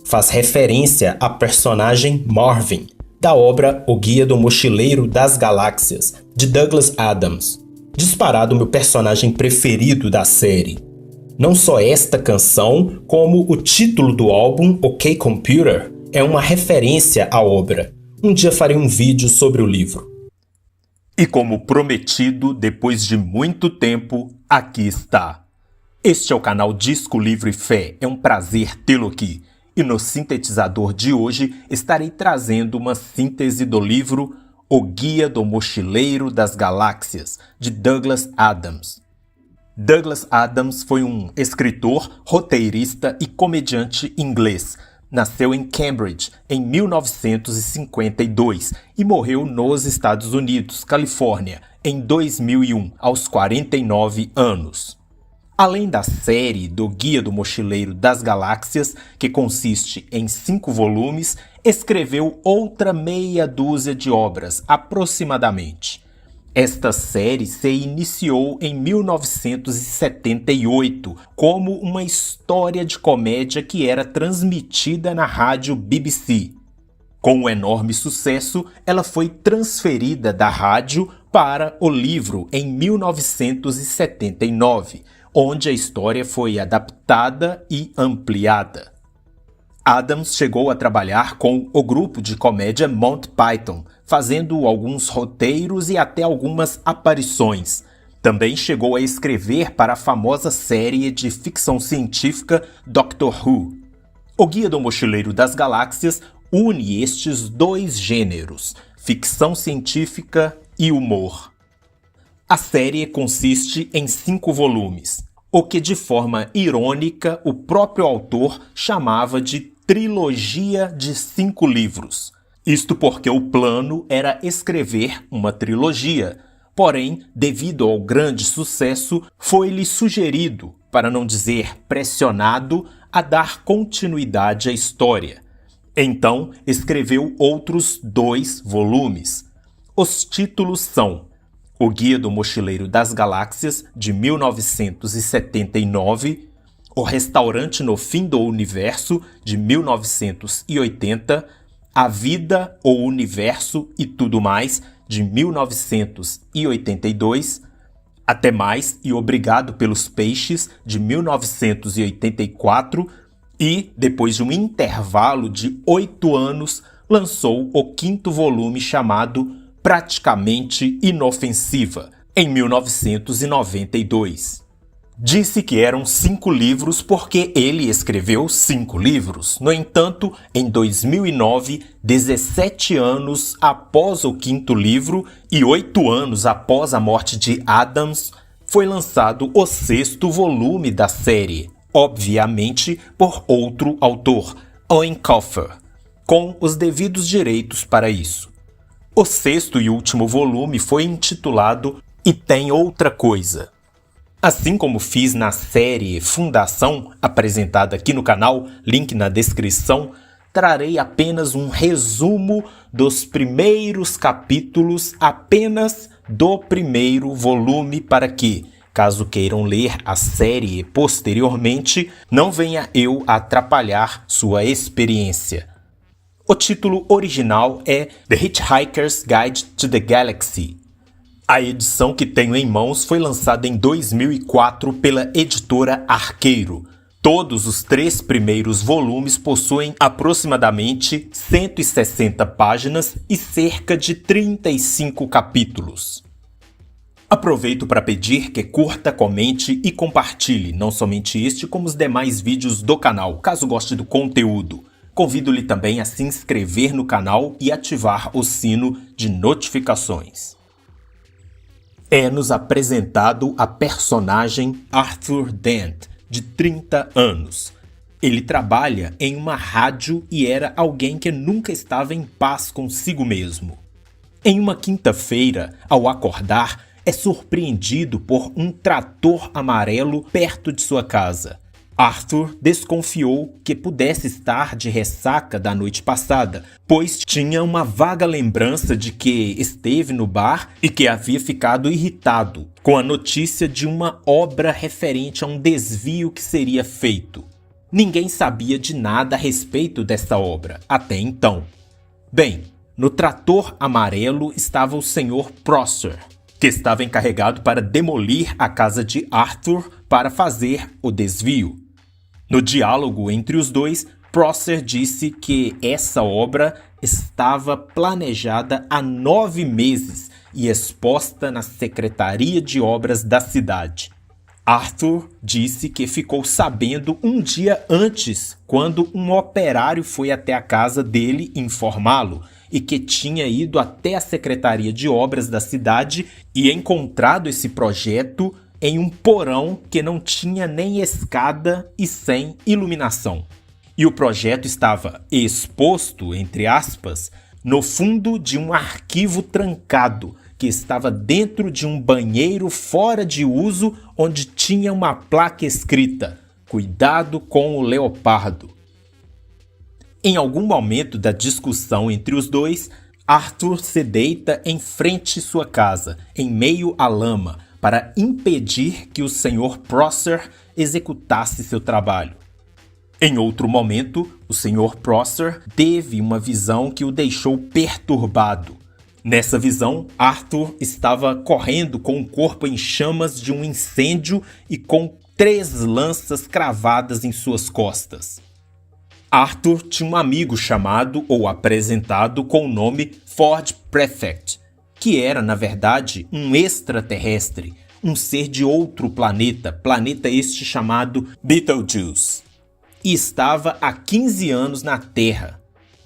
faz referência à personagem Marvin, da obra O Guia do Mochileiro das Galáxias, de Douglas Adams, disparado meu personagem preferido da série. Não só esta canção, como o título do álbum, OK Computer, é uma referência à obra. Um dia farei um vídeo sobre o livro. E como prometido, depois de muito tempo, aqui está. Este é o canal Disco Livro e Fé, é um prazer tê-lo aqui. E no sintetizador de hoje estarei trazendo uma síntese do livro O Guia do Mochileiro das Galáxias, de Douglas Adams. Douglas Adams foi um escritor, roteirista e comediante inglês. Nasceu em Cambridge em 1952 e morreu nos Estados Unidos, Califórnia, em 2001, aos 49 anos. Além da série do Guia do Mochileiro das Galáxias, que consiste em 5 volumes, escreveu outra meia dúzia de obras, aproximadamente. Esta série se iniciou em 1978 como uma história de comédia que era transmitida na rádio BBC. Com um enorme sucesso, ela foi transferida da rádio para o livro em 1979, onde a história foi adaptada e ampliada. Adams chegou a trabalhar com o grupo de comédia Monty Python, fazendo alguns roteiros e até algumas aparições. Também chegou a escrever para a famosa série de ficção científica Doctor Who. O Guia do Mochileiro das Galáxias une estes dois gêneros, ficção científica e humor. A série consiste em 5 volumes, o que de forma irônica o próprio autor chamava de trilogia de 5 livros. Isto porque o plano era escrever uma trilogia, porém, devido ao grande sucesso, foi-lhe sugerido, para não dizer pressionado, a dar continuidade à história. Então, escreveu outros 2 volumes. Os títulos são O Guia do Mochileiro das Galáxias, de 1979, O Restaurante no Fim do Universo, de 1980, A Vida, o Universo e Tudo Mais, de 1982, Até Mais e Obrigado pelos Peixes, de 1984, e, depois de um intervalo de 8 anos, lançou o 5º volume chamado Praticamente Inofensiva, em 1992. Disse que eram 5 livros porque ele escreveu 5 livros. No entanto, em 2009, 17 anos após o 5º livro e 8 anos após a morte de Adams, foi lançado o 6º volume da série, obviamente por outro autor, Owen Colfer, com os devidos direitos para isso. O 6º e último volume foi intitulado E Tem Outra Coisa. Assim como fiz na série Fundação, apresentada aqui no canal, link na descrição, trarei apenas um resumo dos primeiros capítulos apenas do 1º volume para que, caso queiram ler a série posteriormente, não venha eu atrapalhar sua experiência. O título original é The Hitchhiker's Guide to the Galaxy. A edição que tenho em mãos foi lançada em 2004 pela editora Arqueiro. Todos os 3 primeiros volumes possuem aproximadamente 160 páginas e cerca de 35 capítulos. Aproveito para pedir que curta, comente e compartilhe, não somente este, como os demais vídeos do canal, caso goste do conteúdo. Convido-lhe também a se inscrever no canal e ativar o sino de notificações. É-nos apresentado a personagem Arthur Dent, de 30 anos. Ele trabalha em uma rádio e era alguém que nunca estava em paz consigo mesmo. Em uma quinta-feira, ao acordar, é surpreendido por um trator amarelo perto de sua casa. Arthur desconfiou que pudesse estar de ressaca da noite passada, pois tinha uma vaga lembrança de que esteve no bar e que havia ficado irritado com a notícia de uma obra referente a um desvio que seria feito. Ninguém sabia de nada a respeito dessa obra, até então. Bem, no trator amarelo estava o Sr. Prosser, que estava encarregado para demolir a casa de Arthur para fazer o desvio. No diálogo entre os dois, Prosser disse que essa obra estava planejada há 9 meses e exposta na Secretaria de Obras da cidade. Arthur disse que ficou sabendo um dia antes, quando um operário foi até a casa dele informá-lo e que tinha ido até a Secretaria de Obras da cidade e encontrado esse projeto em um porão que não tinha nem escada e sem iluminação. E o projeto estava exposto, entre aspas, no fundo de um arquivo trancado que estava dentro de um banheiro fora de uso onde tinha uma placa escrita: "Cuidado com o leopardo". Em algum momento da discussão entre os dois, Arthur se deita em frente à sua casa, em meio à lama, para impedir que o Sr. Prosser executasse seu trabalho. Em outro momento, o Sr. Prosser teve uma visão que o deixou perturbado. Nessa visão, Arthur estava correndo com o corpo em chamas de um incêndio e com 3 lanças cravadas em suas costas. Arthur tinha um amigo chamado ou apresentado com o nome Ford Prefect, que era, na verdade, um extraterrestre, um ser de outro planeta este chamado Betelgeuse, e estava há 15 anos na Terra.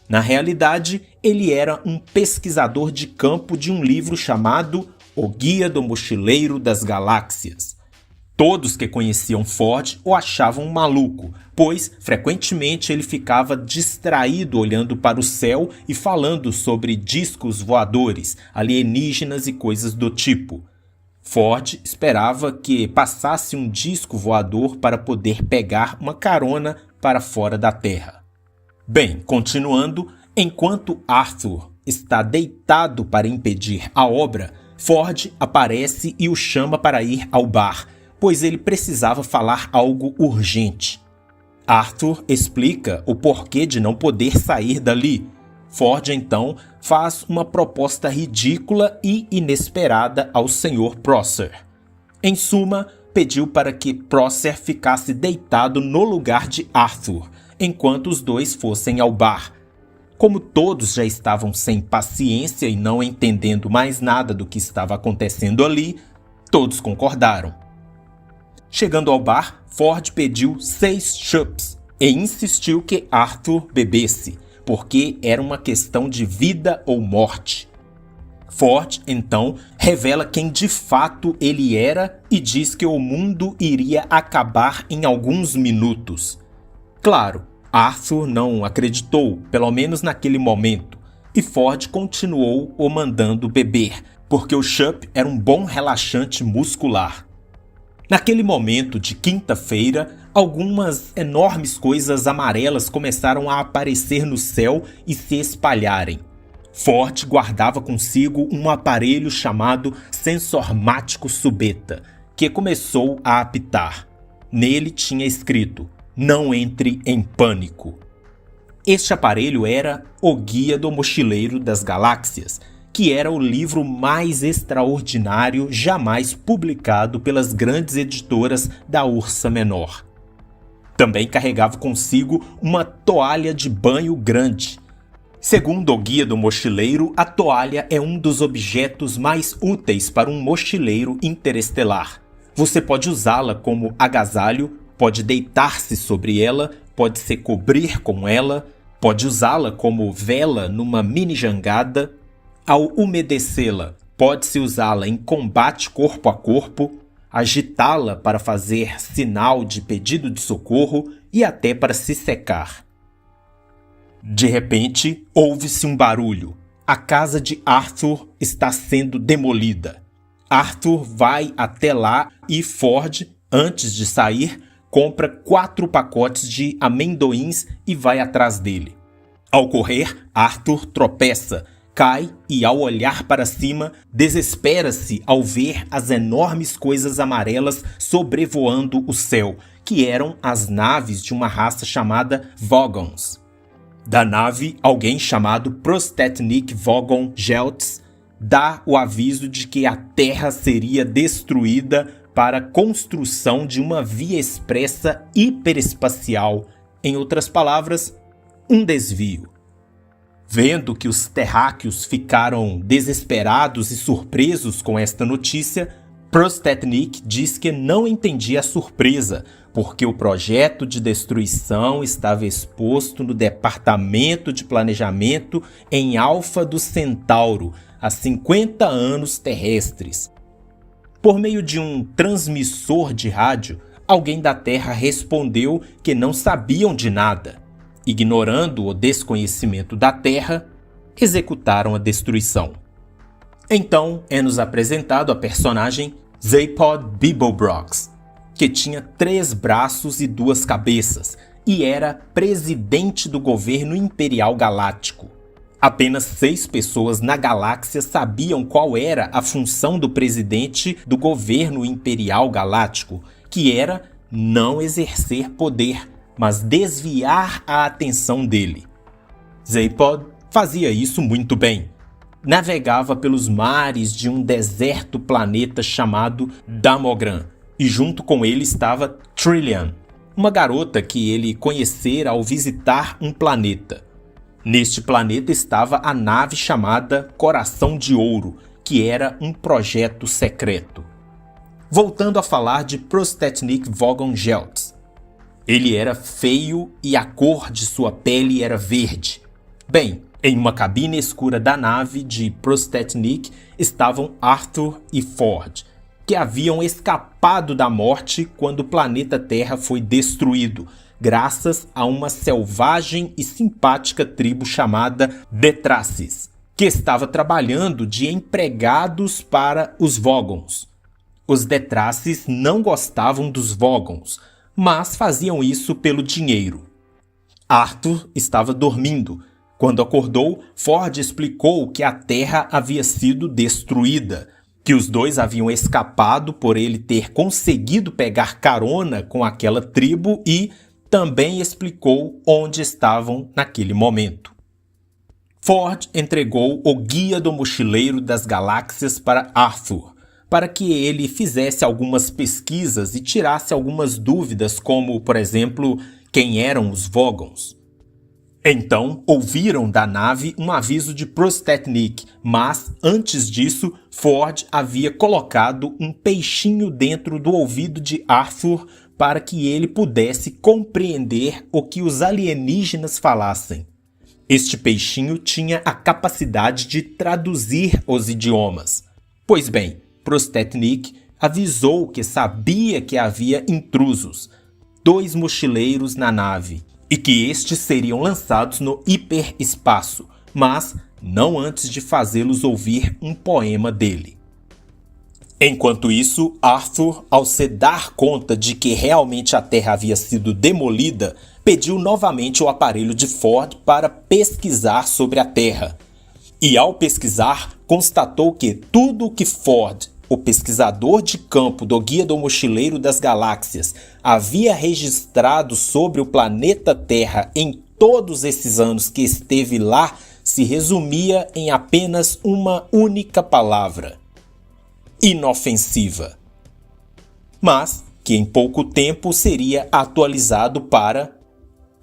Na realidade, ele era um pesquisador de campo de um livro chamado O Guia do Mochileiro das Galáxias. Todos que conheciam Ford o achavam um maluco, pois frequentemente ele ficava distraído olhando para o céu e falando sobre discos voadores, alienígenas e coisas do tipo. Ford esperava que passasse um disco voador para poder pegar uma carona para fora da Terra. Bem, continuando, enquanto Arthur está deitado para impedir a obra, Ford aparece e o chama para ir ao bar, pois ele precisava falar algo urgente. Arthur explica o porquê de não poder sair dali. Ford, então, faz uma proposta ridícula e inesperada ao Sr. Prosser. Em suma, pediu para que Prosser ficasse deitado no lugar de Arthur, enquanto os dois fossem ao bar. Como todos já estavam sem paciência e não entendendo mais nada do que estava acontecendo ali, todos concordaram. Chegando ao bar, Ford pediu 6 chupes e insistiu que Arthur bebesse, porque era uma questão de vida ou morte. Ford, então, revela quem de fato ele era e diz que o mundo iria acabar em alguns minutos. Claro, Arthur não acreditou, pelo menos naquele momento, e Ford continuou o mandando beber, porque o chup era um bom relaxante muscular. Naquele momento de quinta-feira, algumas enormes coisas amarelas começaram a aparecer no céu e se espalharem. Ford guardava consigo um aparelho chamado Sensormático Subeta, que começou a apitar. Nele tinha escrito: "Não entre em pânico". Este aparelho era O Guia do Mochileiro das Galáxias, que era o livro mais extraordinário jamais publicado pelas grandes editoras da Ursa Menor. Também carregava consigo uma toalha de banho grande. Segundo o Guia do Mochileiro, a toalha é um dos objetos mais úteis para um mochileiro interestelar. Você pode usá-la como agasalho, pode deitar-se sobre ela, pode se cobrir com ela, pode usá-la como vela numa mini jangada. Ao umedecê-la, pode-se usá-la em combate corpo a corpo, agitá-la para fazer sinal de pedido de socorro e até para se secar. De repente, ouve-se um barulho. A casa de Arthur está sendo demolida. Arthur vai até lá e Ford, antes de sair, compra 4 pacotes de amendoins e vai atrás dele. Ao correr, Arthur tropeça, cai e, ao olhar para cima, desespera-se ao ver as enormes coisas amarelas sobrevoando o céu, que eram as naves de uma raça chamada Vogons. Da nave, alguém chamado Prostetnik Vogon Gelts dá o aviso de que a Terra seria destruída para a construção de uma via expressa hiperespacial, em outras palavras, um desvio. Vendo que os terráqueos ficaram desesperados e surpresos com esta notícia, Prostetnik diz que não entendia a surpresa, porque o projeto de destruição estava exposto no Departamento de Planejamento em Alfa do Centauro, há 50 anos terrestres. Por meio de um transmissor de rádio, alguém da Terra respondeu que não sabiam de nada. Ignorando o desconhecimento da Terra, executaram a destruição. Então é-nos apresentado a personagem Zapod Beeblebrox, que tinha 3 braços e 2 cabeças e era presidente do governo imperial galáctico. Apenas 6 pessoas na galáxia sabiam qual era a função do presidente do governo imperial galáctico, que era não exercer poder, mas desviar a atenção dele. Zapod fazia isso muito bem. Navegava pelos mares de um deserto planeta chamado Damogran, e junto com ele estava Trillian, uma garota que ele conhecera ao visitar um planeta. Neste planeta estava a nave chamada Coração de Ouro, que era um projeto secreto. Voltando a falar de Prostetnik Vogon Gelts. Ele era feio e a cor de sua pele era verde. Bem, em uma cabine escura da nave de Prostetnik estavam Arthur e Ford, que haviam escapado da morte quando o planeta Terra foi destruído, graças a uma selvagem e simpática tribo chamada Detracis, que estava trabalhando de empregados para os Vogons. Os Detracis não gostavam dos Vogons, mas faziam isso pelo dinheiro. Arthur estava dormindo. Quando acordou, Ford explicou que a Terra havia sido destruída, que os dois haviam escapado por ele ter conseguido pegar carona com aquela tribo e também explicou onde estavam naquele momento. Ford entregou o Guia do Mochileiro das Galáxias para Arthur, para que ele fizesse algumas pesquisas e tirasse algumas dúvidas, como, por exemplo, quem eram os Vogons. Então, ouviram da nave um aviso de Prostetnik, mas, antes disso, Ford havia colocado um peixinho dentro do ouvido de Arthur para que ele pudesse compreender o que os alienígenas falassem. Este peixinho tinha a capacidade de traduzir os idiomas. Pois bem, Prostetnik avisou que sabia que havia intrusos, 2 mochileiros na nave, e que estes seriam lançados no hiperespaço, mas não antes de fazê-los ouvir um poema dele. Enquanto isso, Arthur, ao se dar conta de que realmente a Terra havia sido demolida, pediu novamente o aparelho de Ford para pesquisar sobre a Terra. E ao pesquisar, constatou que tudo o que Ford, o pesquisador de campo do Guia do Mochileiro das Galáxias, havia registrado sobre o planeta Terra em todos esses anos que esteve lá, se resumia em apenas uma única palavra: inofensiva. Mas que em pouco tempo seria atualizado para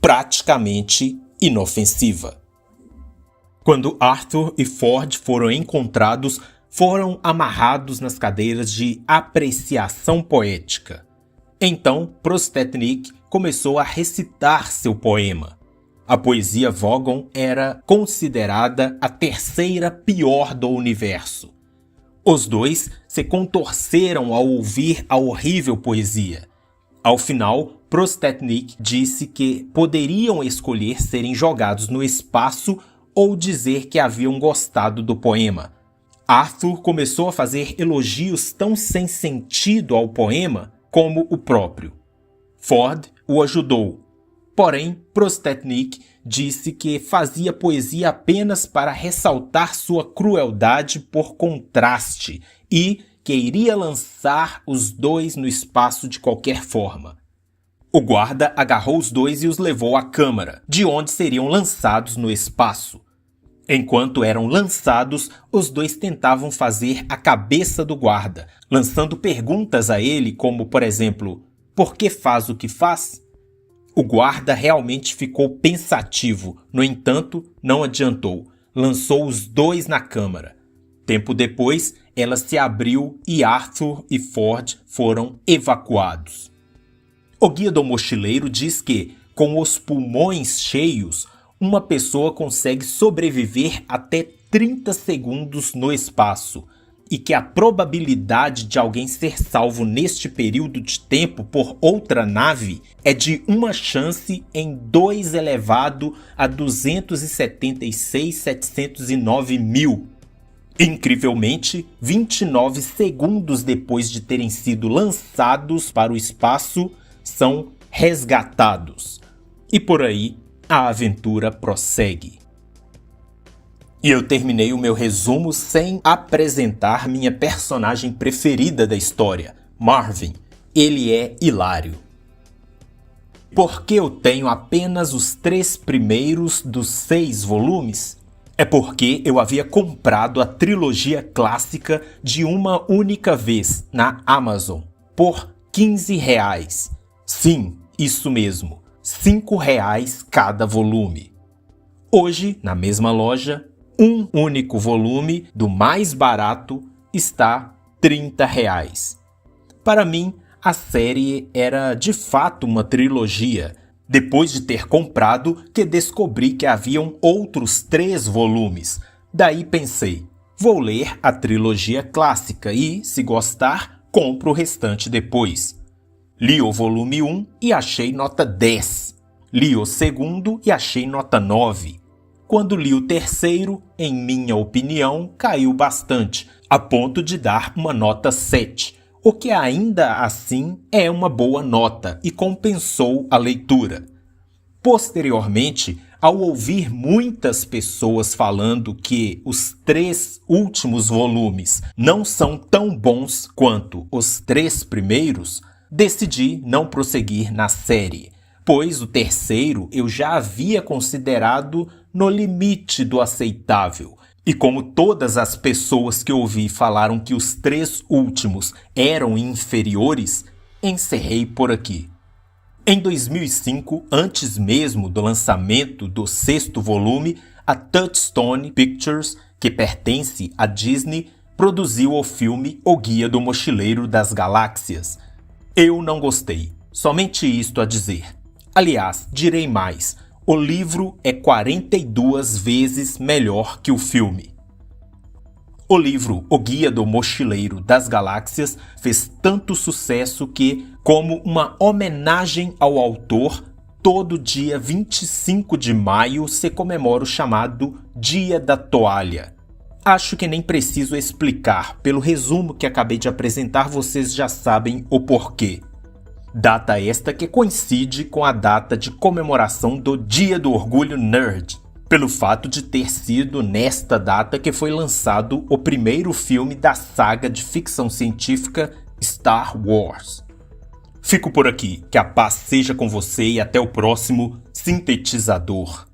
praticamente inofensiva. Quando Arthur e Ford foram encontrados, foram amarrados nas cadeiras de apreciação poética. Então, Prostetnik começou a recitar seu poema. A poesia Vogon era considerada a 3ª pior do universo. Os dois se contorceram ao ouvir a horrível poesia. Ao final, Prostetnik disse que poderiam escolher serem jogados no espaço ou dizer que haviam gostado do poema. Arthur começou a fazer elogios tão sem sentido ao poema como o próprio. Ford o ajudou, porém Prostetnik disse que fazia poesia apenas para ressaltar sua crueldade por contraste e que iria lançar os dois no espaço de qualquer forma. O guarda agarrou os dois e os levou à câmara, de onde seriam lançados no espaço. Enquanto eram lançados, os dois tentavam fazer a cabeça do guarda, lançando perguntas a ele como, por exemplo, por que faz o que faz? O guarda realmente ficou pensativo, no entanto, não adiantou. Lançou os dois na câmara. Tempo depois, ela se abriu e Arthur e Ford foram evacuados. O Guia do Mochileiro diz que, com os pulmões cheios, uma pessoa consegue sobreviver até 30 segundos no espaço e que a probabilidade de alguém ser salvo neste período de tempo por outra nave é de uma chance em 2 elevado a 276.709.000. Incrivelmente, 29 segundos depois de terem sido lançados para o espaço, são resgatados. E por aí, a aventura prossegue. E eu terminei o meu resumo sem apresentar minha personagem preferida da história, Marvin. Ele é hilário. Por que eu tenho apenas os 3 primeiros dos 6 volumes? É porque eu havia comprado a trilogia clássica de uma única vez na Amazon, por R$15. Sim, isso mesmo, R$5 cada volume. Hoje, na mesma loja, um único volume do mais barato está R$30. Para mim, a série era de fato uma trilogia. Depois de ter comprado, que descobri que haviam outros 3 volumes. Daí pensei, vou ler a trilogia clássica e, se gostar, compro o restante depois. Li o volume 1 e achei nota 10. Li o segundo e achei nota 9. Quando li o terceiro, em minha opinião, caiu bastante, a ponto de dar uma nota 7, o que ainda assim é uma boa nota e compensou a leitura. Posteriormente, ao ouvir muitas pessoas falando que os 3 últimos volumes não são tão bons quanto os 3 primeiros, decidi não prosseguir na série, pois o terceiro eu já havia considerado no limite do aceitável. E como todas as pessoas que ouvi falaram que os 3 últimos eram inferiores, encerrei por aqui. Em 2005, antes mesmo do lançamento do 6º volume, a Touchstone Pictures, que pertence à Disney, produziu o filme O Guia do Mochileiro das Galáxias. Eu não gostei, somente isto a dizer. Aliás, direi mais, o livro é 42 vezes melhor que o filme. O livro O Guia do Mochileiro das Galáxias fez tanto sucesso que, como uma homenagem ao autor, todo dia 25 de maio se comemora o chamado Dia da Toalha. Acho que nem preciso explicar, pelo resumo que acabei de apresentar vocês já sabem o porquê. Data esta que coincide com a data de comemoração do Dia do Orgulho Nerd, pelo fato de ter sido nesta data que foi lançado o primeiro filme da saga de ficção científica Star Wars. Fico por aqui, que a paz seja com você e até o próximo Sintetizador.